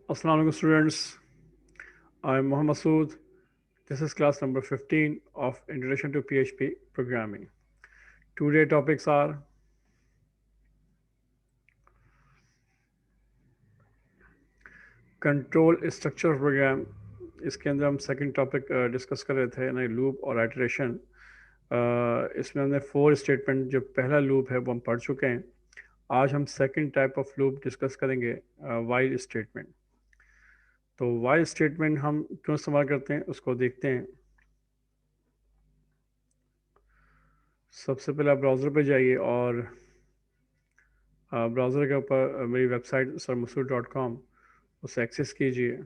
Assalamu alaikum students. I am Mohammad Masood. This is class number 15 of Introduction to PHP Programming. Today topics are control structure program. इसके अंदर हम second topic discuss कर रहे थे यानी loop और iteration. इसमें हमने 4 स्टेटमेंट, जो पहला लूप है वो हम पढ़ चुके हैं. आज हम second type of loop discuss करेंगे, वाइल स्टेटमेंट. तो वाइल स्टेटमेंट हम क्यों इस्तेमाल करते हैं उसको देखते हैं. सबसे पहले आप ब्राउज़र पे जाइए और ब्राउज़र के ऊपर मेरी वेबसाइट sarmasood.com उसे एक्सेस कीजिए.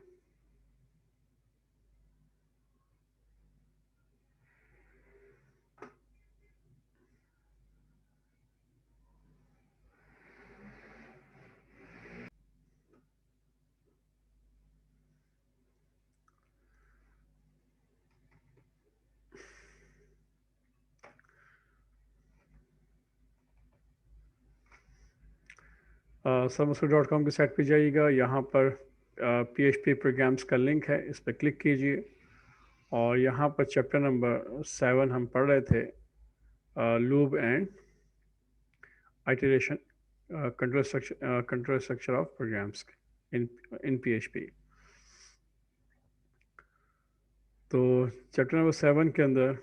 sarmasood.com की साइट पे जाइएगा. यहाँ पर PHP प्रोग्राम्स का लिंक है, इस पर क्लिक कीजिए और यहाँ पर चैप्टर नंबर 7 हम पढ़ रहे थे, loop and iteration, control structure of programs in PHP. तो चैप्टर नंबर 7 के अंदर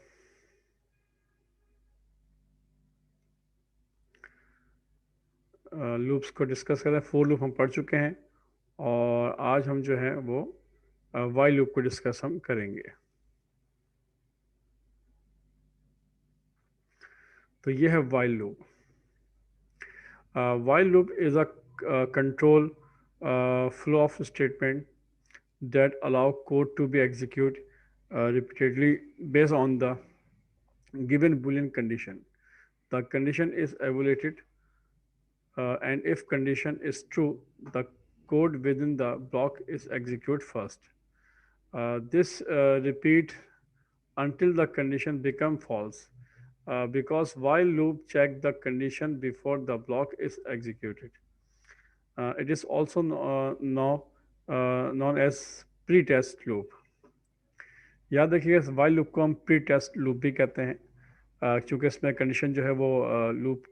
लूप्स को डिस्कस करें. 4 लूप हम पढ़ चुके हैं और आज हम जो है वो वाइल लूप को डिस्कस हम करेंगे. तो ये है while loop. While loop is a control flow of statement that allow code to be executed repeatedly based on the given Boolean condition. The condition is evaluated, and if condition is true, the code within the block is executed first. This repeat until the condition become false, because while loop check the condition before the block is executed. It is also now known as pre-test loop. याद रखिएगा, इस while loop को हम pre test loop भी कहते हैं, क्योंकि इसमें कंडीशन जो है वो लूप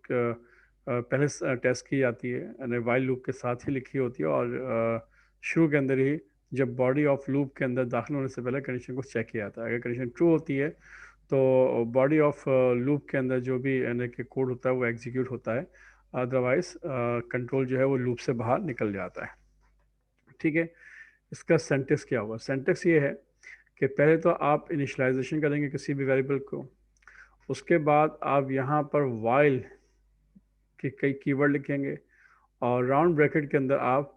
पहले टेस्ट की जाती है यानी वाइल लूप के साथ ही लिखी होती है और शुरू के अंदर ही जब बॉडी ऑफ लूप के अंदर दाखिल होने से पहले कंडीशन को चेक किया जाता है. अगर कंडीशन ट्रू होती है तो बॉडी ऑफ लूप के अंदर जो भी यानी कि कोड होता है वो एग्जीक्यूट होता है, अदरवाइज कंट्रोल जो है वो लूप से बाहर निकल जाता है. ठीक है. इसका सेंटेक्स क्या होगा? सेंटेक्स ये है कि पहले तो आप इनिशियलाइजेशन करेंगे किसी भी वेरिएबल को, उसके बाद आप यहाँ पर वाइल के कई कीवर्ड लिखेंगे और राउंड ब्रैकेट के अंदर आप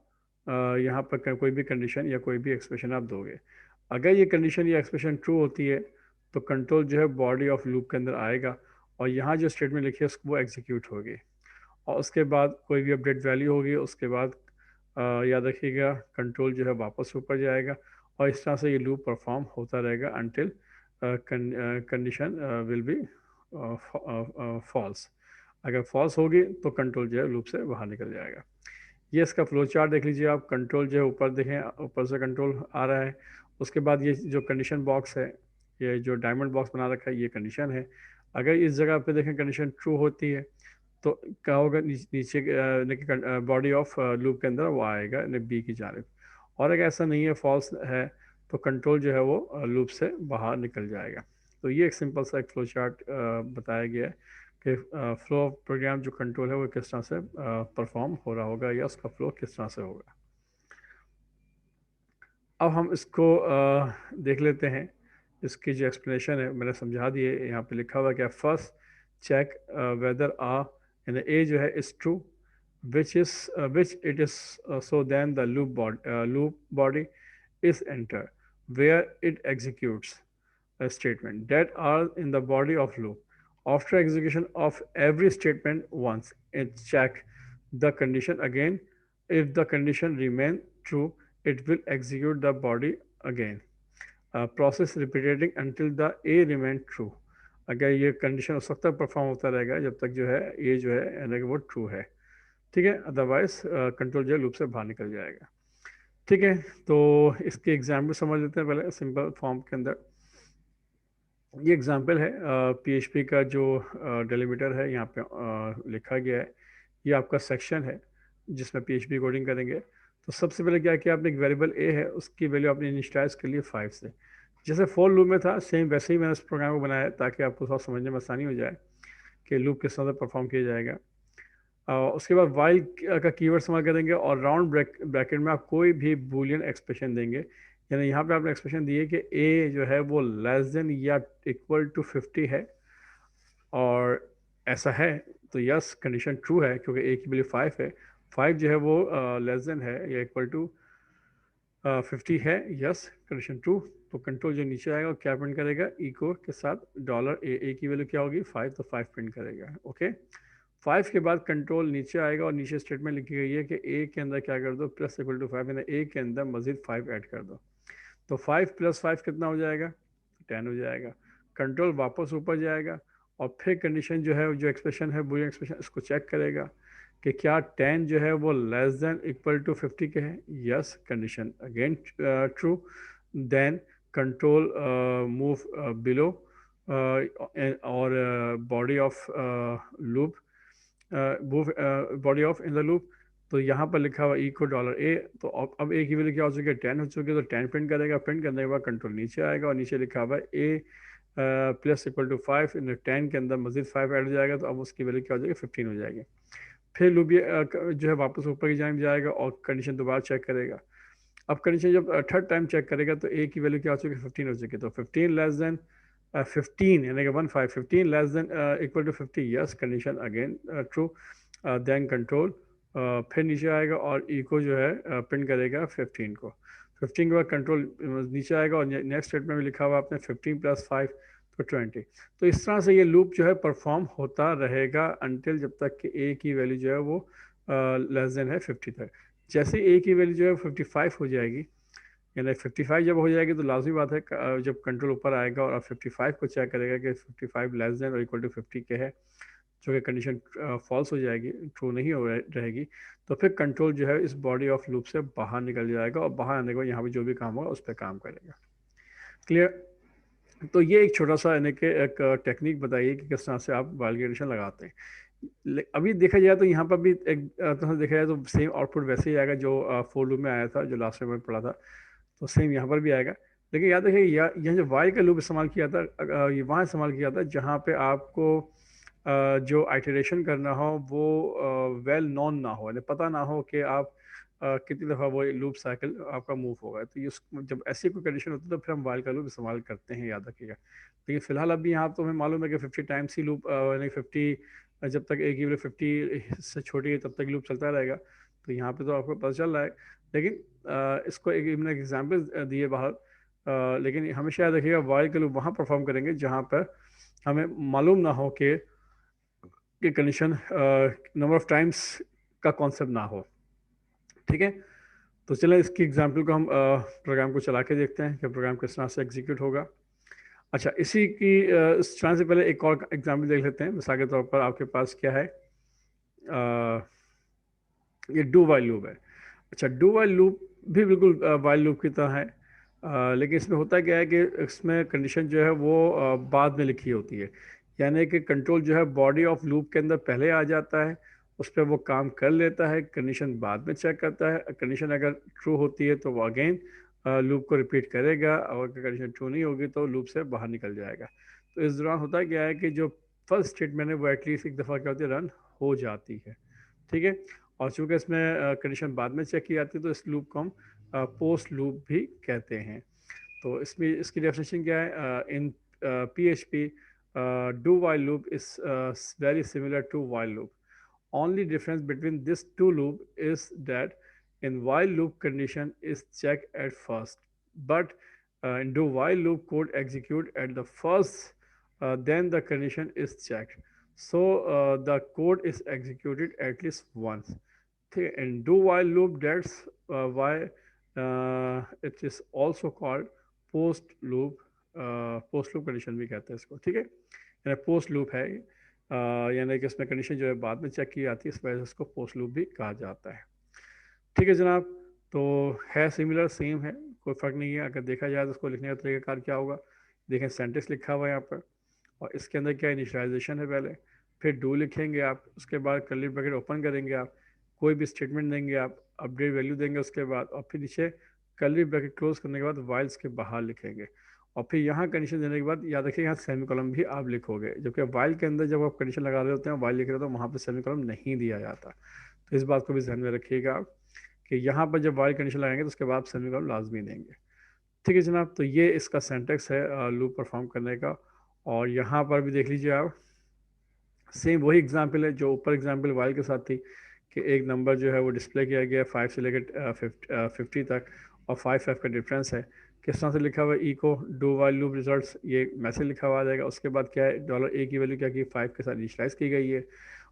यहाँ पर कोई भी कंडीशन या कोई भी एक्सप्रेशन आप दोगे. अगर ये कंडीशन या एक्सप्रेशन ट्रू होती है तो कंट्रोल जो है बॉडी ऑफ लूप के अंदर आएगा और यहाँ जो स्टेटमेंट लिखी है उसको वो एग्जीक्यूट होगी और उसके बाद कोई भी अपडेट वैल्यू होगी. उसके बाद याद रखिएगा कंट्रोल जो है वापस ऊपर जाएगा और इस तरह से ये लूप परफॉर्म होता रहेगा until condition will be false. अगर फॉल्स होगी तो कंट्रोल जो है लूप से बाहर निकल जाएगा. ये इसका फ्लो चार्ट देख लीजिए आप. कंट्रोल जो है ऊपर देखें, ऊपर से कंट्रोल आ रहा है. उसके बाद ये जो कंडीशन बॉक्स है, ये जो डायमंड बॉक्स बना रखा है, ये कंडीशन है. अगर इस जगह पे देखें कंडीशन ट्रू होती है तो क्या होगा, नीचे बॉडी ऑफ लूप के अंदर वो आएगा बी की जानिब. और अगर ऐसा नहीं है, फॉल्स है, तो कंट्रोल जो है वो लूप से बाहर निकल जाएगा. तो ये एक सिंपल सा एक फ्लो चार्ट बताया गया है कि फ्लो प्रोग्राम जो कंट्रोल है वो किस तरह से परफॉर्म हो रहा होगा या उसका फ्लो किस तरह से होगा. अब हम इसको देख लेते हैं. इसकी जो एक्सप्लेनेशन है मैंने समझा दी है. यहाँ पे लिखा हुआ क्या, फर्स्ट चेक वेदर यानी ए जो है is true which it is, so then the loop body is entered where it executes a statement that are in the body of loop. After execution of every statement once, it check the condition again. If the condition remain true, it will execute the body again. Process repeating until the a remain true. अगर ये condition उस वक्त तक perform होता रहेगा जब तक जो है ए जो है यानी कि वो ट्रू है. ठीक है, अदरवाइज कंट्रोल जो है लूप से बाहर निकल जाएगा. ठीक है, तो इसके एग्जाम्पल समझ लेते हैं पहले सिंपल फॉर्म के अंदर। ये एग्जाम्पल है पीएचपी का जो डेलीमिटर है यहाँ पे लिखा गया है। ये आपका सेक्शन है जिसमें पीएचपी कोडिंग करेंगे। तो सबसे पहले क्या किया आपने, एक वेरिएबल ए है उसकी वैल्यू आपने इनिशियलाइज कर ली 5 से। जैसे फॉर लूप में था सेम वैसे ही मैंने इस प्रोग्राम को बनाया है ताकि आपको थोड़ा समझने में आसानी हो जाए कि लूप किस तरह से परफॉर्म किया जाएगा। उसके बाद वाइल का कीवर्ड इस्तेमाल करेंगे और राउंड ब्रैकेट में आप कोई भी बूलियन एक्सप्रेशन देंगे। यानी यहाँ पे आपने एक्सप्रेशन दी है कि ए जो है वो लेस देन या इक्वल टू 50 है, और ऐसा है तो यस कंडीशन ट्रू है क्योंकि ए की वैल्यू 5 है। 5 जो है वो लेस देन है या इक्वल टू 50 है, यस कंडीशन ट्रू। तो कंट्रोल जो नीचे आएगा वो क्या प्रिंट करेगा, इको के साथ डॉलर ए की वैल्यू क्या होगी 5, तो 5 प्रिंट करेगा। ओके, 5 के बाद कंट्रोल नीचे आएगा और नीचे स्टेटमेंट लिखी गई है कि ए के अंदर क्या कर दो, प्लस इक्वल टू 5, यानी ए के अंदर मजीद 5 ऐड कर दो। तो 5 प्लस 5 कितना हो जाएगा, 10 हो जाएगा। कंट्रोल वापस ऊपर जाएगा और फिर कंडीशन जो है, जो एक्सप्रेशन है बुलियन एक्सप्रेशन, इसको चेक करेगा कि क्या 10 जो है वो लेस देन इक्वल टू 50 के है, yes condition again true. Then control move below और body of loop, move body of in the loop. तो यहाँ पर लिखा हुआ इको डॉलर ए, तो अब ए की वैल्यू क्या हो चुकी है, 10 हो चुकी है, तो 10 प्रिंट करेगा। प्रिंट करने के बाद कंट्रोल नीचे आएगा और नीचे लिखा हुआ है ए प्लस इक्वल टू 5, इन 10 के अंदर मजीद 5 ऐड हो जाएगा, तो अब उसकी वैल्यू क्या हो जाएगी 15 हो जाएगी। फिर लूप ये जो है वापस ऊपर की जाने जाएगा और कंडीशन दोबारा चेक करेगा। अब कंडीशन जब थर्ड टाइम चेक करेगा तो ए की वैल्यू क्या हो चुकी है 15 हो चुकी है, तो 15 लेस देन 15 यानी कि 15 less than equal to 50, yes condition again true. Then control फिर नीचे आएगा और ई को जो है प्रिंट करेगा 15 को। 15 के बाद कंट्रोल नीचे आएगा और नेक्स्ट स्टेटमेंट में लिखा हुआ आपने 15 प्लस 5 तो 20। तो इस तरह से ये लूप जो है परफॉर्म होता रहेगा अनटिल जब तक कि ए की वैल्यू जो है वो लेस देन है 50 तक। जैसे ए की वैल्यू जो है 55 हो जाएगी, यानी 55 जब हो जाएगी तो लाजमी बात है जब कंट्रोल ऊपर आएगा और आप 55 को चेक करेगा कि 55 लेस देन और इक्वल टू 50 के है, जो कि कंडीशन फॉल्स हो जाएगी, ट्रू नहीं हो रहेगी, तो फिर कंट्रोल जो है इस बॉडी ऑफ लूप से बाहर निकल जाएगा और बाहर आने के बाद यहाँ पे जो भी काम होगा उस पर काम करेगा। क्लियर? तो ये एक छोटा सा यानी कि एक टेक्निक बताइए कि किस तरह से आप वाइल कंडीशन लगाते हैं। अभी देखा जाए तो यहाँ पर भी एक तरह से देखा जाए तो सेम आउटपुट वैसे ही आएगा जो फोर लूप में आया था, जो लास्ट में मैंने पढ़ा था, तो सेम यहाँ पर भी आएगा। लेकिन याद रखिए यह जो वाइल का लूप इस्तेमाल किया था, ये वहाँ इस्तेमाल किया था जहाँ पे आपको जो आइटरेशन करना हो वो वेल नॉन ना हो, यानी पता ना हो कि आप कितनी दफ़ा वो लूप साइकिल आपका मूव होगा। तो ये जब ऐसी कोई कंडीशन होती है तो फिर हम वाइल का लूप इस्तेमाल करते हैं, याद रखिएगा। लेकिन फिलहाल अभी यहाँ तो हमें मालूम है कि 50 टाइम्स ही लूप, यानी 50 जब तक एक ही वैल्यू 50 से छोटी है तब तक लूप चलता रहेगा। तो यहाँ पे तो आपको पता चल रहा है, लेकिन इसको एक मैंने एग्जाम्पल दिए बाहर। लेकिन हमेशा याद रखिएगा वाइल का लूप वहाँ परफॉर्म करेंगे जहाँ पर हमें मालूम ना हो कि कंडीशन नंबर ऑफ टाइम्स का कॉन्सेप्ट ना हो। ठीक है, तो चलें इसकी एग्जाम्पल को हम प्रोग्राम को चला के देखते हैं कि प्रोग्राम किस तरह से एग्जीक्यूट होगा। अच्छा, इसी की इस चलाने से पहले एक और एग्जाम्पल देख लेते हैं। मिसाल के तौर पर आपके पास क्या है, ये डू वाइल लूप है। अच्छा, डू वाइल लूप भी बिल्कुल वाइल लूप की तरह है, लेकिन इसमें होता क्या है कि इसमें कंडीशन जो है वो बाद में लिखी होती है। यानी कि कंट्रोल जो है बॉडी ऑफ लूप के अंदर पहले आ जाता है, उस पर वो काम कर लेता है, कंडीशन बाद में चेक करता है। कंडीशन अगर ट्रू होती है तो वो अगेन लूप को रिपीट करेगा, और अगर कंडीशन ट्रू नहीं होगी तो लूप से बाहर निकल जाएगा। तो इस दौरान होता क्या है कि जो फर्स्ट स्टेटमेंट है वो एटलीस्ट एक दफ़ा क्या होती है, रन हो जाती है। ठीक है, और चूंकि इसमें कंडीशन बाद में चेक की जाती है तो इस लूप को हम पोस्ट लूप भी कहते हैं। तो इसमें इसकी डेफिनेशन क्या है, in P H P do while loop is very similar to while loop. Only difference between these two loop is that in while loop condition is checked at first, but in do while loop code execute at the first, then the condition is checked. So the code is executed at least once. Okay, in do while loop, that's why it is also called post loop, post loop condition भी कहते हैं इसको। ठीक है, यानी post loop है, यानी कि इसमें कंडीशन जो है बाद में चेक की जाती है, इस वजह से इसको पोस्ट लूप भी कहा जाता है। ठीक है जनाब, तो है सिमिलर, सेम है, कोई फ़र्क नहीं है। अगर देखा जाए तो उसको लिखने का तरीकाकार क्या होगा, देखें सेंटेंस लिखा हुआ है यहाँ पर, और इसके अंदर क्या इनिशियलाइजेशन है पहले, फिर डू लिखेंगे आप, उसके बाद कर्ली ब्रैकेट ओपन करेंगे आप, कोई भी स्टेटमेंट देंगे आप, अपडेट वैल्यू देंगे उसके बाद, और फिर नीचे कर्ली ब्रैकेट क्लोज करने के बाद वाइल्स के बाहर लिखेंगे, और फिर यहाँ कंडीशन देने के बाद याद रखिए यहाँ सेमी कॉलम भी आप लिखोगे, जबकि वाइल के अंदर जब आप कंडीशन लगा रहे होते हैं वाइल लिख रहे हो तो वहाँ पर सेमी कॉलम नहीं दिया जाता। तो इस बात को भी ध्यान में रखिएगा आप कि यहाँ पर जब वाइल कंडीशन लगाएंगे तो उसके बाद सेमी कॉलम लाजमी देंगे। ठीक है जनाब, तो ये इसका सेंटेक्स है लूप परफॉर्म करने का। और यहाँ पर भी देख लीजिए आप, सेम वही एग्जाम्पल है जो ऊपर एग्जाम्पल वाइल के साथ थी, कि एक नंबर जो है वो डिस्प्ले किया गया 5 से लेकर 50 तक, और 5 का डिफरेंस है। किस तरह से लिखा हुआ है, ई को डू वाइल लूप रिजल्ट्स, ये मैसेज लिखा हुआ आ जाएगा। उसके बाद क्या है, डॉलर ए की वैल्यू क्या की 5 के साथ इनिशियलाइज की गई है।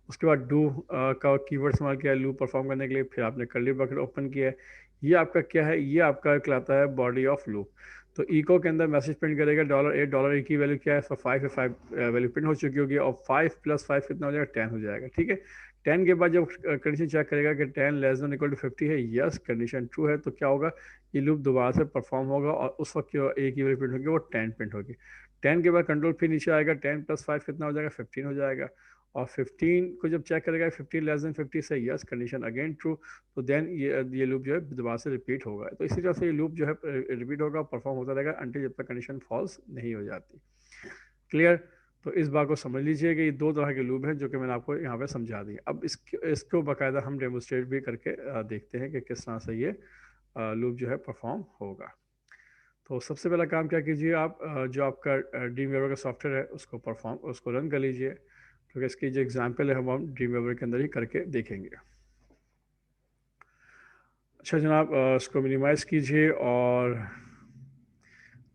उसके बाद डू का कीवर्ड इस्तेमाल किया है लूप परफॉर्म करने के लिए, फिर आपने कर्ली ब्रैकेट ओपन किया है। ये आपका क्या है, ये आपका कहलाता है बॉडी ऑफ लूप। तो इको के अंदर मैसेज प्रिंट करेगा डॉलर ए की वैल्यू क्या है, 5 वैल्यू प्रिंट हो चुकी होगी, और 5 + 5 कितना हो जाएगा, 10 हो जाएगा। ठीक है, 10 के बाद जब कंडीशन चेक करेगा कि 10 <= 50 है, यस कंडीशन ट्रू है, तो क्या होगा, ये लूप दोबारा से परफॉर्म होगा, और उस वक्त जो ए की वैल्यू प्रिंट होगी वो 10 प्रिंट होगी। 10 के बाद कंट्रोल फिर नीचे आएगा, 10 + 5 कितना हो जाएगा, 15 हो जाएगा, और 15 को जब चेक करेगा 15 <= 50 से, यस कंडीशन अगेन ट्रू, तो देन ये लूप जो है दोबारा से रिपीट होगा। तो इसी तरह से ये लूप जो है रिपीट होगा, परफॉर्म होता रहेगा अंटिल जब तक कंडीशन फॉल्स नहीं हो जाती। क्लियर। तो इस बात को समझ लीजिए कि ये दो तरह के लूप हैं जो कि मैंने आपको यहाँ पे समझा दी। अब इसको बाकायदा हम डेमोस्ट्रेट भी करके देखते हैं कि किस तरह से ये लूप जो है परफॉर्म होगा। तो सबसे पहला काम क्या कीजिए आप, जो आपका ड्रीम वेवर का सॉफ्टवेयर है उसको रन कर लीजिए, क्योंकि इसकी जो एग्जांपल है हम ड्रीम वेवर के अंदर ही करके देखेंगे। अच्छा जनाब, इसको मिनिमाइज़ कीजिए, और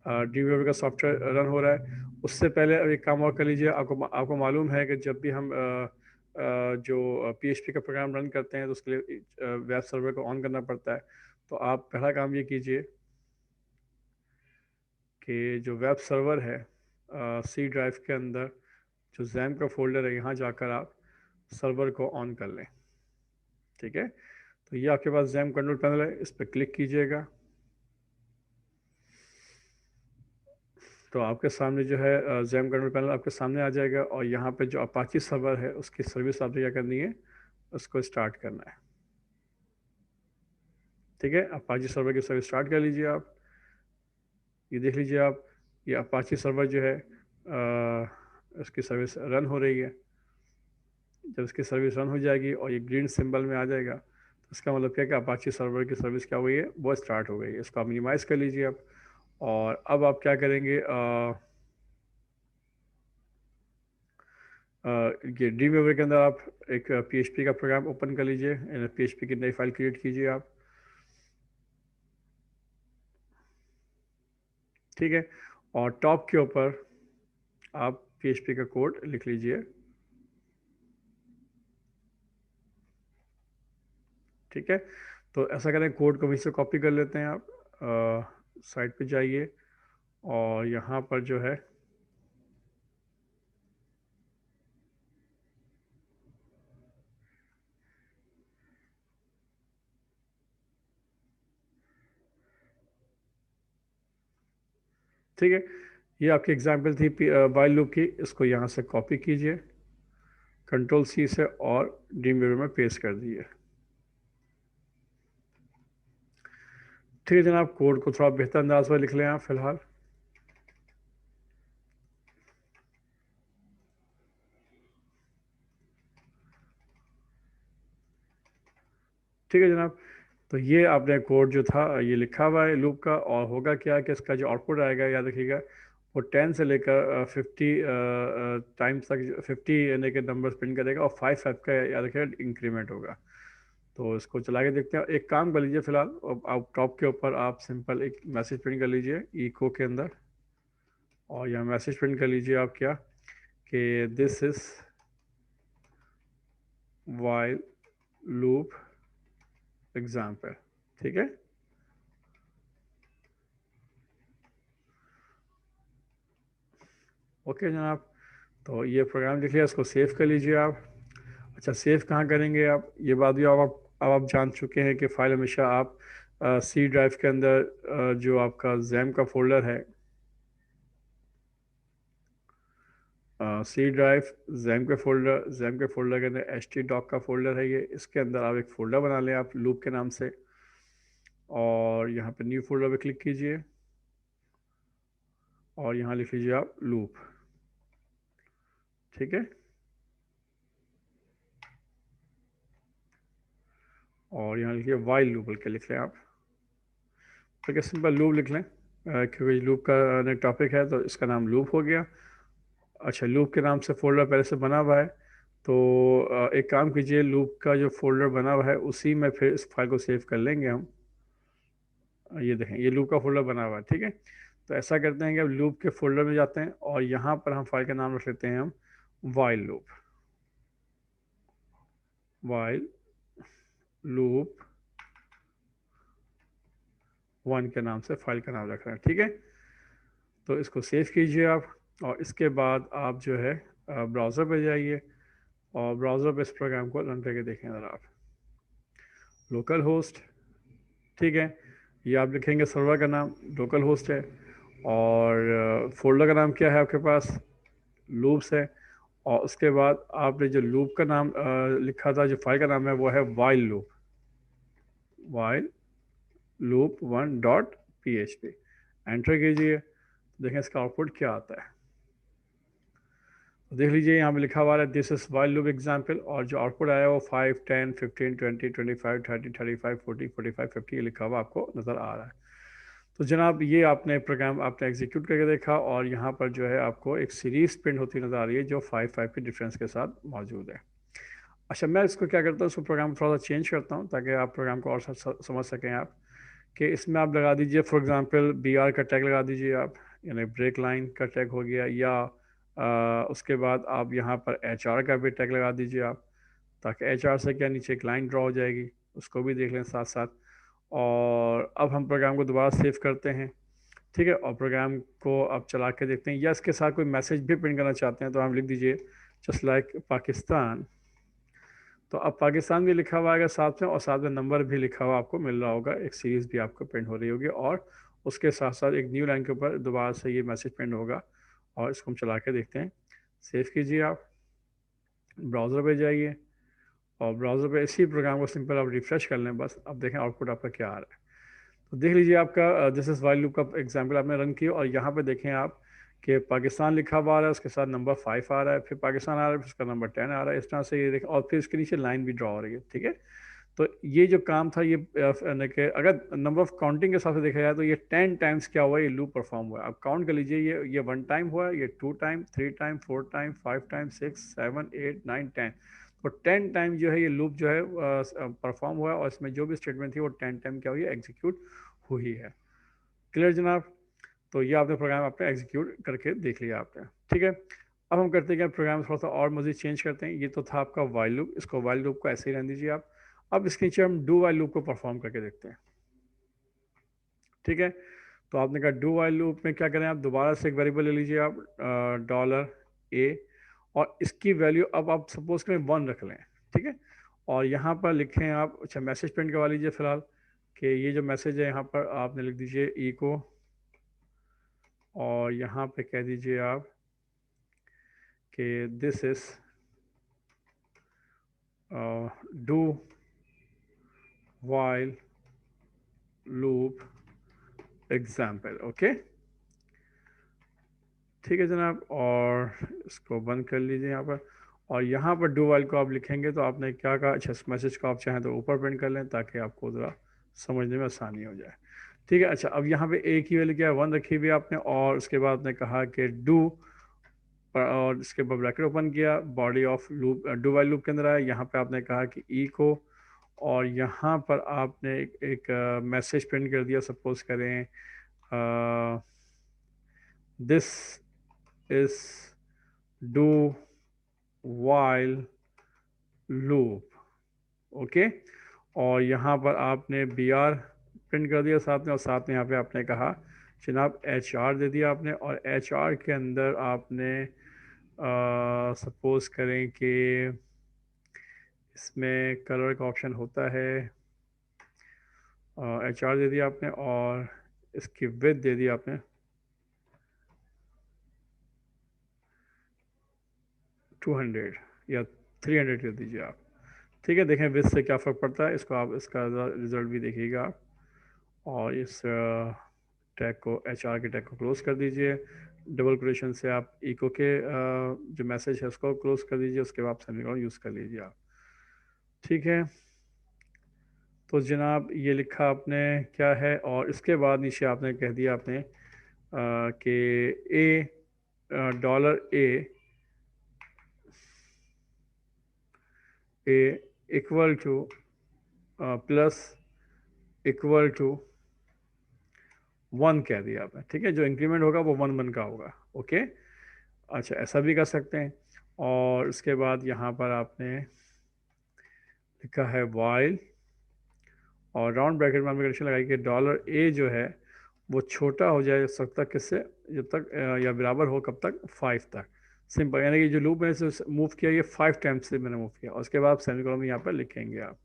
ड्रीम वेवर का सॉफ्टवेयर रन हो रहा है। उससे पहले अब एक काम और कर लीजिए, आपको मालूम है कि जब भी हम जो PHP का प्रोग्राम रन करते हैं तो उसके लिए वेब सर्वर को ऑन करना पड़ता है। तो आप पहला काम ये कीजिए कि जो वेब सर्वर है सी ड्राइव के अंदर जो जैम का फोल्डर है, यहाँ जाकर आप सर्वर को ऑन कर लें। ठीक है, तो ये आपके पास जैम कंट्रोल पैनल है, इस पर क्लिक कीजिएगा, तो आपके सामने जो है जैम कंट्रोल पैनल आपके सामने आ जाएगा, और यहाँ पे जो अपाची सर्वर है उसकी सर्विस आपने क्या करनी है, उसको स्टार्ट करना है। ठीक है, अपाची सर्वर की सर्विस स्टार्ट कर लीजिए आप। ये देख लीजिए आप, ये अपाची सर्वर जो है उसकी सर्विस रन हो रही है। जब इसकी सर्विस रन हो जाएगी और ये ग्रीन सिंबल में आ जाएगा, तो इसका मतलब क्या है कि अपाची सर्वर की सर्विस क्या हुई है, वो स्टार्ट हो गई है। इसको आप मिनिमाइज़ कर लीजिए आप, और अब आप क्या करेंगे, ये ड्रीम वेवर के अंदर आप एक PHP का प्रोग्राम ओपन कर लीजिए, PHP की नई फाइल क्रिएट कीजिए आप। ठीक है, और टॉप के ऊपर आप PHP का कोड लिख लीजिए। ठीक है, तो ऐसा करें, कोड को वहीं से कॉपी कर लेते हैं आप, साइट पे जाइए, और यहाँ पर जो है ठीक है, ये आपकी एग्जांपल थी वाइल लूप की, इसको यहाँ से कॉपी कीजिए Ctrl+C से, और ड्रीम वेवर में पेस्ट कर दिए। ठीक है जनाब, कोड को थोड़ा बेहतर अंदाज में लिख लें आप फिलहाल। ठीक है जनाब, तो ये आपने कोड जो था ये लिखा हुआ है लूप का, और होगा क्या कि इसका जो आउटपुट आएगा, याद रखिएगा, वो 10 से लेकर 50 टाइम्स तक 50 यानी कि नंबर प्रिंट करेगा, और 5 का याद रखिएगा इंक्रीमेंट होगा। तो इसको चला के देखते हैं। एक काम कर लीजिए फिलहाल, आप टॉप के ऊपर आप सिंपल एक मैसेज प्रिंट कर लीजिए इको के अंदर, और यहाँ मैसेज प्रिंट कर लीजिए आप क्या, कि this is while loop example. ठीक है, ओके जनाब, तो ये प्रोग्राम लिख लिया, इसको सेव कर लीजिए आप। अच्छा, सेव कहाँ करेंगे आप, ये बात भी अब आप जान चुके हैं कि फ़ाइल हमेशा आप सी ड्राइव के अंदर जो आपका जैम का फोल्डर है, सी ड्राइव, जैम के फोल्डर के अंदर एच टी डॉक का फोल्डर है ये, इसके अंदर आप एक फ़ोल्डर बना लें आप लूप के नाम से, और यहाँ पे न्यू फोल्डर पे क्लिक कीजिए और यहाँ लिख लीजिए आप लूप। ठीक है, और यहाँ लिखिए वाइल लूप बल्कि लिख लें आप, ठीक है, सिंपल लूप लिख लें, क्योंकि लूप का टॉपिक है तो इसका नाम लूप हो गया। अच्छा, लूप के नाम से फ़ोल्डर पहले से बना हुआ है, तो एक काम कीजिए, लूप का जो फोल्डर बना हुआ है उसी में फिर इस फाइल को सेव कर लेंगे हम। ये देखें, ये लूप का फोल्डर बना हुआ है। ठीक है, तो ऐसा करते हैं कि अब लूप के फोल्डर में जाते हैं और यहाँ पर हम फाइल का नाम रख लेते हैं हम while loop, while loop one के नाम से फाइल का नाम रख रहे हैं। ठीक है, तो इसको सेव कीजिए आप, और इसके बाद आप जो है ब्राउज़र पे जाइए और ब्राउज़र पे इस प्रोग्राम को रन करके देखें ज़रा आप। लोकल होस्ट, ठीक है, ये आप लिखेंगे सर्वर का नाम लोकल होस्ट है, और फोल्डर का नाम क्या है आपके पास, लूप्स है, और उसके बाद आपने जो लूप का नाम लिखा था, जो फाइल का नाम है वो है while loop, while loop one dot P H P. Enter कीजिए, देखें इसका आउटपुट क्या आता है। देख लीजिए यहाँ पे लिखा हुआ है this is while loop example, और जो आउटपुट आया वो 5, 10, 15, 20, 25, 30, 35, 40, 45, 50 ये लिखा हुआ आपको नज़र आ रहा है। तो जनाब, ये आपने प्रोग्राम आपने एग्जीक्यूट करके देखा, और यहाँ पर जो है आपको एक सीरीज प्रिंट होती नज़र आ रही है जो 5 के डिफरेंस के साथ मौजूद है। अच्छा, मैं इसको क्या करता हूँ, इसको प्रोग्राम थोड़ा सा चेंज करता हूँ ताकि आप प्रोग्राम को और समझ सकें आप, कि इसमें आप लगा दीजिए फॉर एग्जांपल बी आर का टैग लगा दीजिए आप, यानी ब्रेक लाइन का टैग हो गया, या उसके बाद आप यहाँ पर एच आर का भी टैग लगा दीजिए आप, ताकि एच आर से क्या नीचे एक लाइन ड्रॉ हो जाएगी, उसको भी देख लें साथ साथ। और अब हम प्रोग्राम को दोबारा सेव करते हैं। ठीक है, और प्रोग्राम को अब चला के देखते हैं, या इसके साथ कोई मैसेज भी प्रिंट करना चाहते हैं तो हम लिख दीजिए जस्ट लाइक पाकिस्तान। तो अब पाकिस्तान भी लिखा हुआ आएगा साथ में, और साथ में नंबर भी लिखा हुआ आपको मिल रहा होगा, एक सीरीज़ भी आपको प्रिंट हो रही होगी, और उसके साथ साथ एक न्यू लाइन के ऊपर दोबारा से ये मैसेज प्रिंट होगा। और इसको हम चला के देखते हैं। सेव कीजिए आप, ब्राउज़र पे जाइए, और ब्राउज़र पे इसी प्रोग्राम को सिंपल आप रिफ़्रेश कर लें बस। अब देखें आउटपुट आपका क्या आ रहा है। तो देख लीजिए आपका दिस इज़ वाइल लूप का एग्जाम्पल आपने रन किया, और यहाँ पे देखें आप कि पाकिस्तान लिखा हुआ आ रहा है, उसके साथ नंबर 5 आ रहा है, फिर पाकिस्तान आ रहा है, फिर उसका नंबर 10 आ रहा है, इस तरह से ये देखें, और फिर इसके नीचे लाइन भी ड्रॉ हो रही है। ठीक है, तो ये जो काम था ये यानी कि अगर नंबर ऑफ काउंटिंग के हिसाब से देखा जाए तो ये 10 टाइम्स क्या हुआ, ये लूप परफॉर्म हुआ है। अब काउंट कर लीजिए, ये 1 टाइम हुआ, ये 2 टाइम, 3 टाइम, 4 टाइम, 5 टाइम, 6, 7, 8, 9, 10। तो 10 टाइम जो है ये लूप जो है परफॉर्म हुआ है, और इसमें जो भी स्टेटमेंट थी वो 10 टाइम क्या हुई है, एग्जीक्यूट हुई है। क्लियर जनाब? तो ये आपने प्रोग्राम आपने एग्जीक्यूट करके देख लिया आपने। ठीक है, अब हम करते हैं कि प्रोग्राम थोड़ा सा और मज़ीद चेंज करते हैं। ये तो था आपका वाइल लूप, इसको वाइल लूप को ऐसे ही रहने दीजिए आप। अब इसके नीचे हम डू वाइल लूप को परफॉर्म करके देखते हैं। ठीक है, तो आपने कहा डू वाइल लूप में क्या करें, आप दोबारा से एक वेरिएबल ले लीजिए आप, डॉलर ए, और इसकी वैल्यू अब आप सपोज करें 1 रख लें। ठीक है, और यहाँ पर लिखें आप, अच्छा मैसेज प्रिंट करवा लीजिए फ़िलहाल, कि ये जो मैसेज है यहाँ पर आपने लिख दीजिए इको, और यहाँ पे कह दीजिए आप कि this is do while loop example. Okay, ठीक है जनाब, और इसको बंद कर लीजिए यहाँ पर। और यहाँ पर डू वाइल को आप लिखेंगे तो आपने क्या कहा, अच्छा इस मैसेज को आप चाहें तो ऊपर प्रिंट कर लें ताकि आपको ज़रा समझने में आसानी हो जाए। ठीक है, अच्छा अब यहाँ पे ए की वैल्यू क्या है, 1 रखी हुई है आपने, और उसके बाद आपने कहा कि डू, और इसके बाद ब्रैकेट ओपन किया, body of loop do while loop के अंदर आया, यहाँ पे आपने कहा कि ई को, और यहाँ पर आपने एक मैसेज प्रिंट कर दिया, सपोज करें this is do while loop. Okay, और यहाँ पर आपने बी आर प्रिंट कर दिया साथ में, और साथ में यहाँ पे आपने कहा जनाब एच आर दे दिया आपने, और एच आर के अंदर आपने सपोज करें कि इसमें कलर का ऑप्शन होता है, HR दे दिया आपने और इसकी विथ दे दिया आपने 200 या 300 दे दीजिए आप। ठीक है, देखें विथ से क्या फ़र्क पड़ता है, इसको आप इसका रिज़ल्ट भी देखिएगा आप। और इस टैग को, HR के टैग को क्लोज कर दीजिए। डबल क्रिएशन से आप इको के जो मैसेज है उसको क्लोज कर दीजिए, उसके बाद सेमीकोलन यूज़ कर लीजिए आप। ठीक है, तो जनाब ये लिखा आपने क्या है, और इसके बाद नीचे आपने कह दिया आपने कि A equal to plus equal to 1 कह दिया आपने। ठीक है, जो इंक्रीमेंट होगा वो 1 1 का होगा। ओके, अच्छा ऐसा भी कर सकते हैं। और उसके बाद यहाँ पर आपने लिखा है वाइल, और राउंड ब्रैकेट में आपने कंडीशन लगाई कि $A जो है वो छोटा हो जाए जब तक किससे, जब तक या बराबर हो कब तक, 5 तक। सिंपल, यानी कि जो लूप मैंने मूव किया ये 5 टाइम्स से मैंने मूव किया, और उसके बाद सेमीकोलन में यहाँ पर लिखेंगे आप।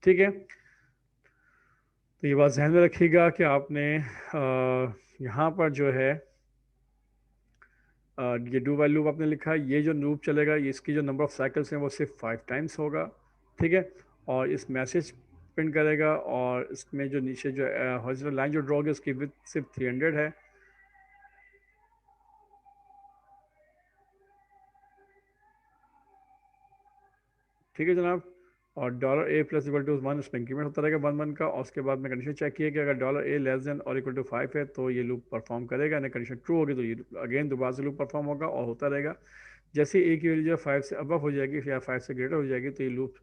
ठीक है, तो ये बात ध्यान में रखिएगा कि आपने यहाँ पर जो है ये डू वाइल लूप आपने लिखा है, ये जो लूप चलेगा ये इसकी जो नंबर ऑफ साइकिल्स हैं वो सिर्फ 5 टाइम्स होगा। ठीक है, और इस मैसेज प्रिंट करेगा, और इसमें जो नीचे जो हॉरिजॉन्टल लाइन जो ड्रॉ है उसकी विड्थ सिर्फ 300 है। ठीक है जनाब, और $A प्लस इक्वल टू 1, उसमें इंक्रीमेंट होता रहेगा 1 1 का, और उसके बाद में कंडीशन चेक किया कि अगर $A लेस देन और इक्वल टू 5 है तो ये लूप परफॉर्म करेगा, ना कंडीशन ट्रू होगी तो ये अगेन दोबारा से लूप परफॉर्म होगा और होता रहेगा। जैसे ए की वैल्यू जो 5 से अबव हो जाएगी या 5 से ग्रेटर हो जाएगी तो ये लूप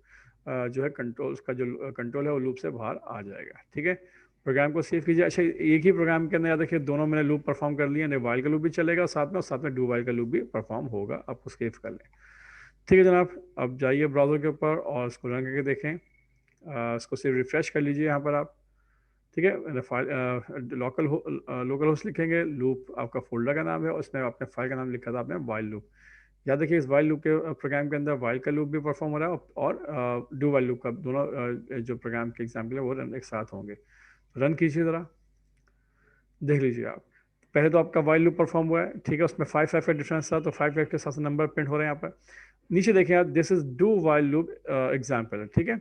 जो है कंट्रोल, उसका जो कंट्रोल है वो लूप से बाहर आ जाएगा। ठीक है, प्रोग्राम को सेव कीजिए। अच्छा, एक ही प्रोग्राम के अंदर याद रखिए दोनों मैंने लूप परफॉर्म कर लिया, वाइल का लूप भी चलेगा साथ में, और साथ में डू वाइल का लूप भी परफॉर्म होगा, आप उसको सेव कर लें। ठीक है जनाब, अब जाइए ब्राउज़र के ऊपर और इसको रन करके देखें। इसको सिर्फ रिफ़्रेश कर लीजिए यहाँ पर आप। ठीक है, फाइल लोकल होस्ट लिखेंगे, लूप आपका फोल्डर का नाम है, और उसमें आपने फाइल का नाम लिखा था आपने वाइल लूप। याद रखिए इस वाइल लूप के प्रोग्राम के अंदर वाइल का लूप भी परफॉर्म हो रहा है, और डू वाइल लूप का, दोनों जो प्रोग्राम के एग्जाम्पल है वो रन एक साथ होंगे। रन कीजिए ज़रा, देख लीजिए आप। पहले तो आपका वाइल लूप परफॉर्म हुआ है, ठीक है, उसमें 5 5 का डिफरेंस था, तो 5 5 के साथ नंबर प्रिंट हो रहे हैं यहाँ पर। नीचे देखें आप, this is do while loop example. ठीक है,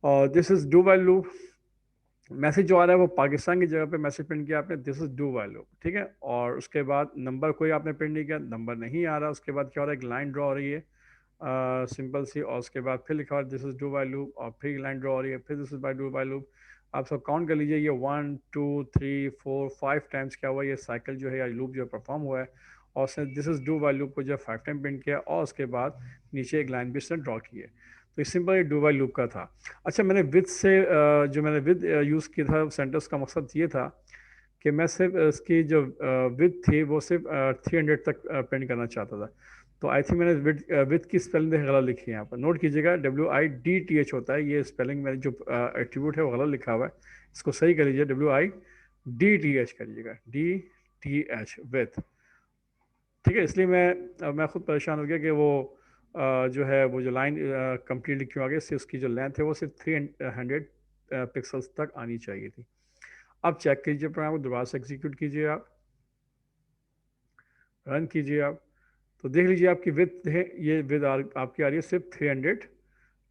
और this is do while loop, message जो आ रहा है वो पाकिस्तान की जगह पे मैसेज प्रिंट किया आपने, this is do while loop. ठीक है, और उसके बाद नंबर कोई आपने प्रिंट नहीं किया, नंबर नहीं आ रहा। उसके बाद क्या हो रहा है, एक लाइन ड्रॉ हो रही है सिंपल सी, और उसके बाद फिर लिखा हुआ this is do while loop, और फिर लाइन ड्रॉ हो रही है, फिर this is by do while loop. आप सब काउंट कर लीजिए, ये 1 2 3 4 5 टाइम्स क्या हुआ, ये साइकिल जो है या लूप जो परफॉर्म हुआ है, और उसने this is do while loop को जो 5 टाइम प्रिंट किया, और उसके बाद नीचे एक लाइन भी उसने ड्रॉ की है। तो ये सिंपल ये डू वाइल लूप का था। अच्छा, मैंने विद से जो मैंने विद यूज़ किया था सेंटेंस का मकसद ये था कि मैं सिर्फ इसकी जो विथ थी वो सिर्फ 300 तक प्रिंट करना चाहता था। तो आई थिंक मैंने विथ की स्पेलिंग गलत लिखी है यहाँ पर, नोट कीजिएगा, WIDTH होता है, ये स्पेलिंग मैंने जो एट्रीब्यूट है वो गलत लिखा हुआ है, इसको सही कर लीजिए, WIDTH करिएगा, DTH विथ। ठीक है, इसलिए मैं खुद परेशान हो गया कि वो जो है वो जो लाइन कंप्लीटली क्यों आ गई, सिर्फ उसकी जो लेंथ है वो सिर्फ 300 पिक्सल्स तक आनी चाहिए थी। अब चेक कीजिए प्रोग्राम को, दोबारा से एग्जीक्यूट कीजिए आप, रन कीजिए आप, तो देख लीजिए आपकी विथ है, ये विथ आपकी आ रही है सिर्फ 300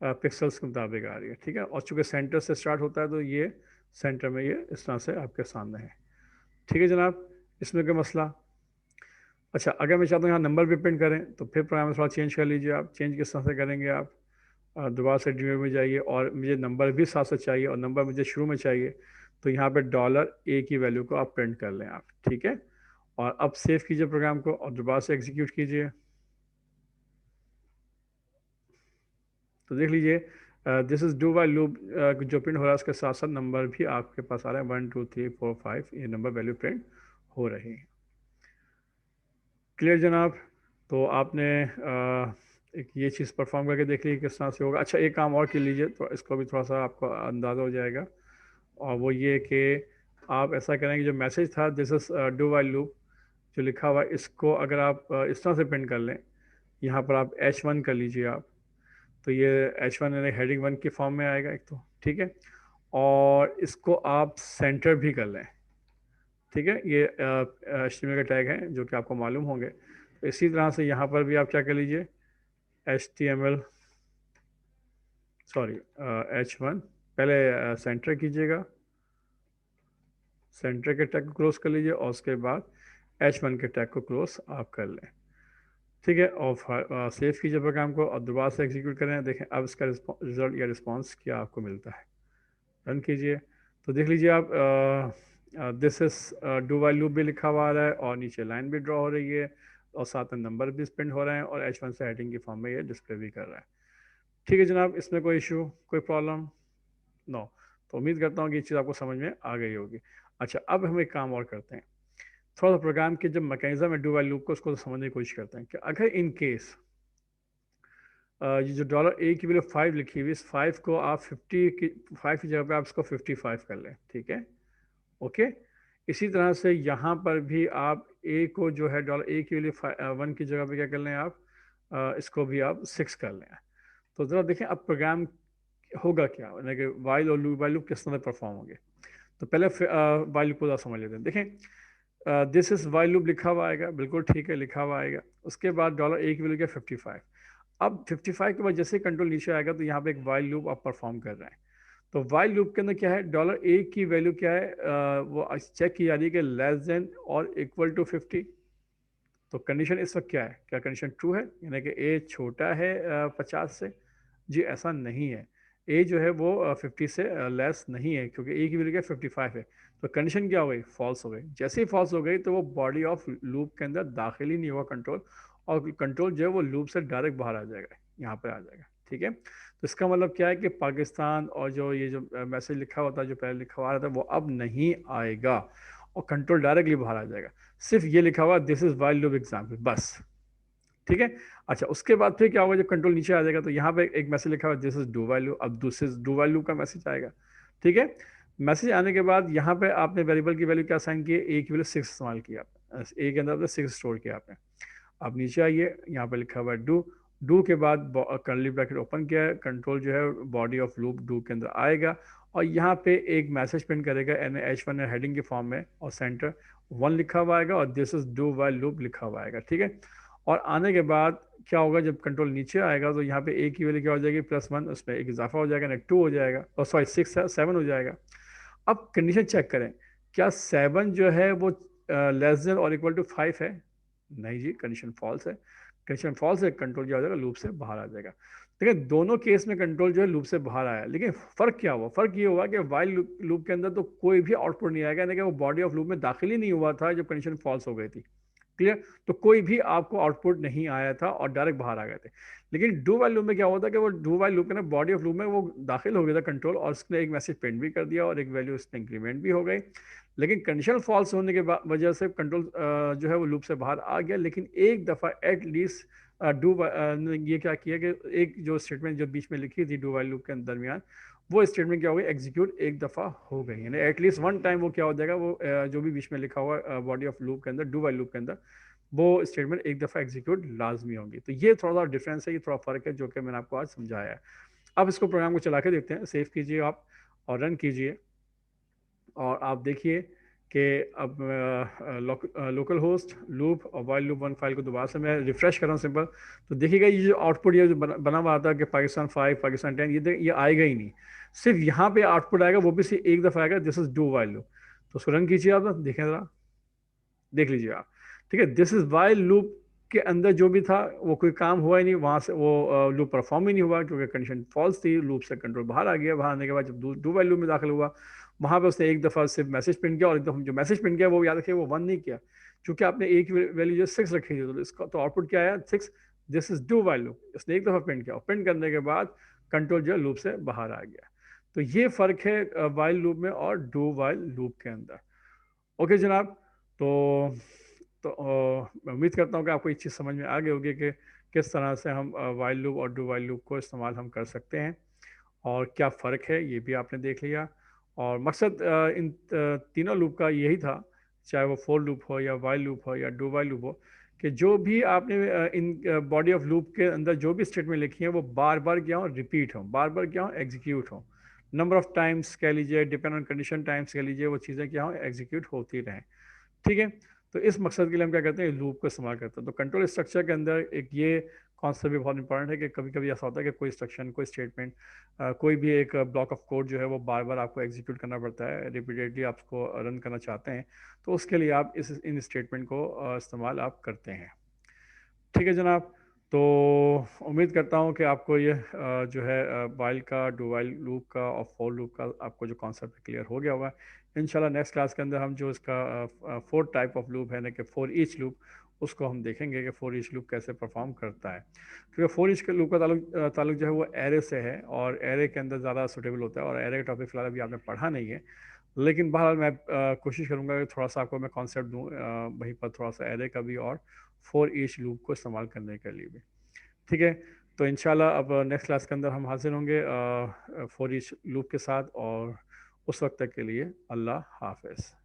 पिक्सल्स के मुताबिक आ रही है। ठीक है, और चूँकि सेंटर से स्टार्ट होता है तो ये सेंटर में ये इस तरह से आपके सामने है। ठीक है जनाब, इसमें कोई मसला? अच्छा, अगर मैं चाहता हूँ यहाँ नंबर भी प्रिंट करें तो फिर प्रोग्राम में थोड़ा चेंज कर लीजिए आप। चेंज किस तरह से करेंगे आप, दोबारा से ड्रीम में जाइए, और मुझे नंबर भी साथ साथ चाहिए, और नंबर मुझे शुरू में चाहिए, तो यहाँ पे $A की वैल्यू को आप प्रिंट कर लें आप। ठीक है, और अब सेव कीजिए प्रोग्राम को और दोबारा से एग्जीक्यूट कीजिए, तो देख लीजिए this is do while loop जो प्रिंट हो रहा है उसके साथ साथ नंबर भी आपके पास आ रहे हैं, 1 2 3 4 5, ये नंबर वैल्यू प्रिंट हो रही है। क्लियर जनाब, तो आपने एक ये चीज़ परफॉर्म करके देख ली किस तरह से होगा। अच्छा, एक काम और कर लीजिए तो इसको भी थोड़ा सा आपको अंदाज़ा हो जाएगा, और वो ये कि आप ऐसा करेंगे, जो मैसेज था this is do while loop जो लिखा हुआ है, इसको अगर आप इस तरह से प्रिंट कर लें, यहाँ पर आप H1 कर लीजिए आप, तो ये H1 यानी हेडिंग 1 की फॉर्म में आएगा एक तो। ठीक है, और इसको आप सेंटर भी कर लें। ठीक है, ये HTML का टैग है जो कि आपको मालूम होंगे। तो इसी तरह से यहाँ पर भी आप क्या कर लीजिए, HTML, सॉरी, H1 पहले सेंटर कीजिएगा, सेंटर के टैग को क्लोज कर लीजिए और उसके बाद H1 के टैग को क्लोज आप कर लें। ठीक है, और सेव कीजिए प्रोग्राम को और दोबारा से एग्जीक्यूट करें। देखें अब इसका रिजल्ट या रिस्पॉन्स क्या आपको मिलता है। रन कीजिए तो देख लीजिए आप, this is do while loop भी लिखा हुआ आ रहा है और नीचे लाइन भी ड्रॉ हो रही है और साथ में नंबर भी स्पेंड हो रहे हैं और H1 से हेडिंग की फॉर्म में ये डिस्प्ले भी कर रहा है। ठीक है जनाब, इसमें कोई इशू, कोई प्रॉब्लम? नो। तो उम्मीद करता हूँ कि ये चीज़ आपको समझ में आ गई होगी। अच्छा, अब हम एक काम और करते हैं, थोड़ा सा प्रोग्राम के जब मैकेनिज्म है डू वाइल लूप को उसको समझने की कोशिश करते हैं कि अगर इन केस ये जो $A की वैल्यू 5 लिखी हुई, इस 5 को आप 5 की जगह पे आप इसको 55 कर लें। ठीक है, ओके। इसी तरह से यहाँ पर भी आप ए को जो है $A की वैल्यू 1 की जगह पे क्या कर लें आप, इसको भी आप 6 कर लें। तो ज़रा देखें अब प्रोग्राम होगा क्या, यानी कि वाइल लूप किस तरह परफॉर्म होंगे। तो पहले वाइल लूप को ज़रा समझ लेते हैं। देखें, दिस इज वाइल लूप लिखा हुआ आएगा, बिल्कुल ठीक है, लिखा हुआ आएगा। उसके बाद $A की वैल्यू क्या, 55। अब 55 के बाद जैसे कंट्रोल नीचे आएगा तो यहाँ पे एक वाइल लूप आप परफॉर्म कर रहे हैं। तो वाइल लूप के अंदर क्या है, $A की वैल्यू क्या है, वो चेक की जा रही है कि लेस देन और इक्वल टू 50। तो कंडीशन इस वक्त क्या है, क्या कंडीशन ट्रू है, यानी कि ए छोटा है 50 से? जी ऐसा नहीं है, ए जो है वो 50 से लेस नहीं है, क्योंकि ए की वैल्यू क्या 55 है। तो कंडीशन क्या हो गई, फॉल्स हो गई। जैसे ही फॉल्स हो गई तो वो बॉडी ऑफ लूप के अंदर दाखिल ही नहीं हुआ कंट्रोल, और कंट्रोल जो है वो लूप से डायरेक्ट बाहर आ जाएगा, यहाँ पर आ जाएगा। ठीक है, तो इसका मतलब क्या है कि पाकिस्तान और जो ये जो मैसेज लिखा हुआ था, जो पहले लिखा हुआ था, वो अब नहीं आएगा और कंट्रोल डायरेक्टली बाहर आ जाएगा। सिर्फ ये लिखा हुआ this is while loop example, बस। ठीक है। अच्छा, उसके बाद फिर क्या होगा, जब कंट्रोल नीचे आ जाएगा तो यहाँ पे एक मैसेज लिखा हुआ this is do while loop, अब this is do while loop का मैसेज आएगा। ठीक है, मैसेज आने के बाद यहाँ पे आपने वेरिएबल की वैल्यू क्या असाइन की है, ए की वैल्यू 6 इस्तेमाल किया, ए के अंदर आपने 6 स्टोर किया आपने। आप नीचे आइए, यहाँ पे लिखा हुआ है डू, डू के बाद कर्ली ब्रैकेट ओपन किया है, कंट्रोल जो है बॉडी ऑफ लूप डू के अंदर आएगा और यहाँ पे एक मैसेज प्रिंट करेगा H1 हेडिंग के फॉर्म में, और सेंटर 1 लिखा हुआ आएगा और this is do while loop लिखा हुआ आएगा। ठीक है, और आने के बाद क्या होगा, जब कंट्रोल नीचे आएगा तो यहाँ पे ए की वैल्यू क्या हो जाएगी, +1, उसमें एक इजाफा हो जाएगा, ना 2 हो जाएगा, और सॉरी 6 है, 7 हो जाएगा। अब कंडीशन चेक करें, क्या 7 जो है वो लेस देन और इक्वल टू 5 है? नहीं जी, कंडीशन फॉल्स है। कंडीशन फॉल्स है, कंट्रोल क्या हो जाएगा, लूप से बाहर आ जाएगा। देखिए दोनों केस में कंट्रोल जो है लूप से बाहर आया, लेकिन फर्क क्या हुआ, फर्क ये हुआ कि वाइल लूप के अंदर तो कोई भी आउटपुट नहीं आएगा, यानी कि वो बॉडी ऑफ लूप में दाखिल ही नहीं हुआ था जब कंडीशन फॉल्स हो गई थी। क्लियर, तो कोई भी आपको आउटपुट नहीं आया था और डायरेक्ट बाहर आ गए थे। लेकिन डू वाइल लूप में क्या होता है कि वो डू वाइल लूप के ना बॉडी ऑफ लूप में वो दाखिल हो गया था कंट्रोल, और उसने एक मैसेज प्रिंट भी कर दिया और एक वैल्यू उसमें इंक्रीमेंट भी हो गई। लेकिन कंडीशन फॉल्स होने के वजह से कंट्रोल जो है वो लूप से बाहर आ गया। लेकिन एक दफ़ा एटलीस्ट डू ने ये क्या किया कि एक जो स्टेटमेंट जो बीच में लिखी थी डू वाइल लूप के दरमियान, वो स्टेटमेंट क्या हो गई, एग्जीक्यूट एक दफ़ा हो गई, यानी एटलीस्ट वन टाइम वो क्या हो जाएगा, वो जो भी बीच में लिखा हुआ बॉडी ऑफ लूप के अंदर, डू वाइल लूप के अंदर, वो स्टेटमेंट एक दफ़ा एग्जीक्यूट लाजमी होंगी। तो ये थोड़ा सा डिफरेंस है, ये थोड़ा फ़र्क है जो कि मैंने आपको आज समझाया है। अब इसको प्रोग्राम को चला के देखते हैं, सेव कीजिए आप और रन कीजिए, और आप देखिए कि अब लोकल होस्ट लूप और वाइल लूप 1 फाइल को दोबारा से मैं रिफ्रेश कर रहा हूँ सिंपल, तो देखिएगा ये जो आउटपुट ये जो बना हुआ आता है कि पाकिस्तान 5 पाकिस्तान 10, ये आएगा ही नहीं। सिर्फ यहाँ पे आउटपुट आएगा, वो भी सिर्फ एक दफ़ा आएगा, this is do while loop. तो उसको रन कीजिए आप, देखें ज़रा, देख लीजिए आप। ठीक है, दिस इज वाइल लूप के अंदर जो भी था वो कोई काम हुआ ही नहीं, वहाँ से वो लूप परफॉर्म ही नहीं हुआ क्योंकि कंडीशन फॉल्स थी, लूप से कंट्रोल बाहर आ गया। बाहर आने के बाद जब डू वाइल लूप में दाखिल हुआ, वहाँ पे उसने एक दफ़ा सिर्फ मैसेज प्रिंट किया, और एक दफ़ा जो मैसेज प्रिंट किया वो याद रखिए वो 1 नहीं किया, क्योंकि आपने एक वैल्यू जो 6 रखी थी, तो इसका तो आउटपुट क्या आया, 6। This is do while loop, उसने एक दफ़ा प्रिंट किया और प्रिंट करने के बाद कंट्रोल जो है लूप से बाहर आ गया। तो ये फ़र्क है वाइल लूप में और डू वाइल लूप के अंदर। ओके जनाब, तो मैं उम्मीद करता हूँ कि आपको ये चीज़ समझ में आ गई होगी कि किस तरह से हम वाइल लूप और डू वाइल लूप को इस्तेमाल हम कर सकते हैं और क्या फ़र्क है, ये भी आपने देख लिया। और मकसद इन तीनों लूप का यही था, चाहे वो फोर लूप हो या वाइल लूप हो या डू वाइल लूप हो, कि जो भी आपने इन बॉडी ऑफ लूप के अंदर जो भी स्टेटमेंट लिखी है वो बार बार क्या हो, रिपीट हो, बार बार क्या हो, एग्जीक्यूट हो। नंबर ऑफ टाइम्स कह लीजिए, डिपेंड ऑन कंडीशन टाइम्स कह लीजिए, वो चीज़ें क्या हो एग्जीक्यूट होती रहें। ठीक है। तो इस मकसद के लिए हम क्या करते हैं, लूप को इस्तेमाल करते हैं। तो कंट्रोल स्ट्रक्चर के अंदर एक ये कॉन्सेप्ट भी बहुत इंपॉर्टेंट है कि कभी कभी ऐसा होता है कि कोई इंस्ट्रक्शन, कोई स्टेटमेंट, कोई भी एक ब्लॉक ऑफ कोड जो है वो बार बार आपको एग्जीक्यूट करना पड़ता है, रिपीटेडली आप उसको रन करना चाहते हैं, तो उसके लिए आप इस इन स्टेटमेंट को इस्तेमाल आप करते हैं। ठीक है जनाब। तो उम्मीद करता हूँ कि आपको ये जो है वाइल का, डू वाइल लूप का और फॉर लूप का आपको जो कॉन्सेप्ट क्लियर हो गया होगा। इंशाल्लाह नेक्स्ट क्लास के अंदर हम जो इसका फोर्थ टाइप ऑफ लूप है ना कि फॉर ईच लूप, उसको हम देखेंगे कि फॉर ईच लूप कैसे परफॉर्म करता है। क्योंकि फॉर ईच के लूप का ताल्लुक जो है वो एरे से है, और एरे के अंदर ज़्यादा सूटेबल होता है, और एरे का टॉपिक फ़िलहाल अभी आपने पढ़ा नहीं है। लेकिन बहरहाल मैं कोशिश करूँगा कि थोड़ा सा आपको मैं कॉन्सेप्ट दूँ वहीं पर, थोड़ा सा एरे का भी और फॉर ईच लूप को इस्तेमाल करने के लिए भी। ठीक है। तो इंशाल्लाह अब नेक्स्ट क्लास के अंदर हम हाजिर होंगे फॉर ईच लूप के साथ, और उस वक्त तक के लिए अल्लाह हाफ़िज़।